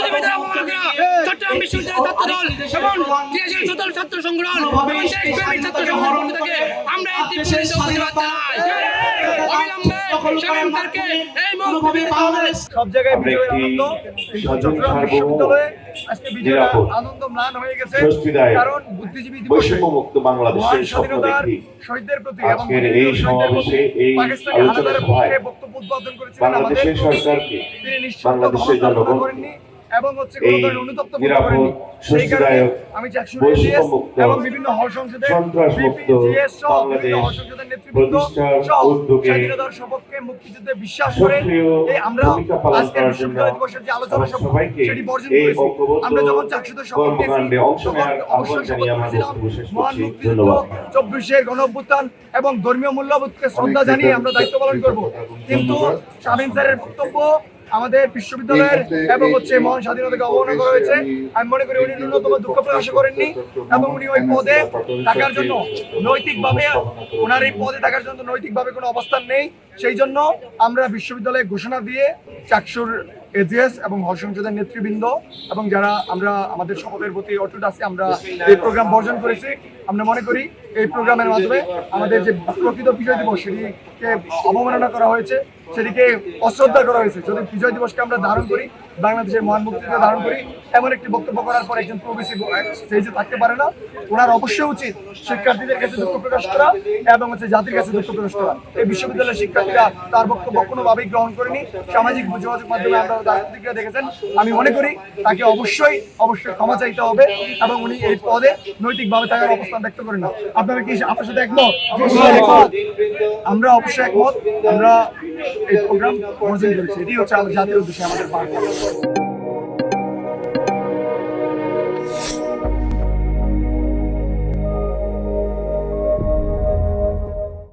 বুদ্ধিজীবীদের অবমাননা, চট্টগ্রাম বিশ্ববিদ্যালয়ের ছাত্রদল এবং ক্রিয়াশীল সদল ছাত্র সংগঠন এবং দেশপ্রেমিক ছাত্র সংগঠন থেকে আমরা এই তীব্র প্রতিবাদ জানাই। অবিলম্বে শামীম স্যারকে এই মৌকুফে দিতে হবে। সব জায়গায় বিজয়ের আনন্দ, চট্টগ্রাম বিশ্ববিদ্যালয়ে আজকে বিজয়ের আনন্দ ম্লান হয়ে গেছে। কারণ বুদ্ধিজীবী দিবসে বাংলাদেশের স্বাধীনতার শহীদদের প্রতি এবং আজকের এই সমাবেশে এই পাকিস্তানি হানাদারের পক্ষে বক্তব্য উদ্বোধন করেছিলেন আমাদের বাংলাদেশের সরকারকে তিনি নিঃশর্ত বাংলাদেশের ক্ষমা জনগণ করেননি এবং হচ্ছে এই কোনো ধরনের অনুতপ্ত বোধ নিরাপদ, করেননি। সেই কারণে স্বস্তিদায়ক, আমি চাকসুর বৈষম্যমুক্ত, এবং বিভিন্ন হল সংসদের সন্ত্রাসমুক্ত BPGS সহ বিভিন্ন হল বাংলাদেশ সংসদের নেতৃবৃন্দ প্রতিষ্ঠার সহ উদ্যোগে স্বাধীনতার সপক্ষে মুক্তিযুদ্ধে বিশ্বাস করে সক্রিয় এই আমরা ভূমিকা পালন আজকের করার বিশ্ববিদ্যালয় জন্য দিবসের যে আলোচনা সভা সবাইকে সেটি বর্জন এই করেছি। ঐক্যবদ্ধ আমরা যখন চাকসুদের শপথ কর্মকাণ্ডে অংশ নেওয়ার আহ্বান জানিয়ে আমার বক্তব্য শেষ করছি। ধন্যবাদ। 24-এর গণঅভ্যুত্থান এবং ধর্মীয় মূল্যবোধকে শ্রদ্ধা জানিয়ে আমরা দায়িত্ব পালন করব। কিন্তু শামীম স্যারের বক্তব্য আমাদের বিশ্ববিদ্যালয়ের এবং হচ্ছে মহান স্বাধীনতাকে অবমাননা করা হয়েছে। আমি মনে করি উনি ন্যূনতম দুঃখ প্রকাশ করেননি এবং উনি ওই পদে থাকার জন্য নৈতিকভাবে ওনার এই পদে থাকার জন্য নৈতিকভাবে কোনো অবস্থান নেই। সেই জন্য আমরা বিশ্ববিদ্যালয়ে ঘোষণা দিয়ে চাকসুর এজিএস এবং হল সংসদের নেতৃবৃন্দ এবং যারা আমরা আমাদের শপথের প্রতি অটুট আছি আমরা এই প্রোগ্রাম বর্জন করেছি। আমরা মনে করি এই প্রোগ্রামের মাধ্যমে আমাদের যে প্রকৃত বিজয় দিবস সেটিকে অবমাননা করা হয়েছে, সেটিকে অশ্রদ্ধা করা হয়েছে। যদি বিজয় দিবসকে আমরা ধারণ করি, বাংলাদেশের মহান মুক্তিযুদ্ধ ধারণ করি, এমন একটি বক্তব্য করার পর একজন প্রবেশী স্টেজে থাকতে পারে না। ওনার অবশ্যই উচিত শিক্ষার্থীদের কাছে দুঃখ প্রকাশ করা এবং হচ্ছে জাতির কাছে দুঃখ প্রকাশ করা। এই বিশ্ববিদ্যালয়ের শিক্ষার্থীরা তার বক্তব্য কোনোভাবেই গ্রহণ করেনি। সামাজিক যোগাযোগ মাধ্যমে আমরা তার প্রতিক্রিয়া দেখেছেন। আমি মনে করি তাকে অবশ্যই ক্ষমা চাইতে হবে এবং উনি এই পদে নৈতিকভাবে থাকার অবস্থান ব্যক্ত করেন না। আপনারা কি আপনার সাথে একমত? আমরা অবশ্যই একমত। আমরা এই প্রোগ্রাম বর্জন করেছি। এটি হচ্ছে আমাদের জাতির উদ্দেশ্যে আমাদের বার্তা।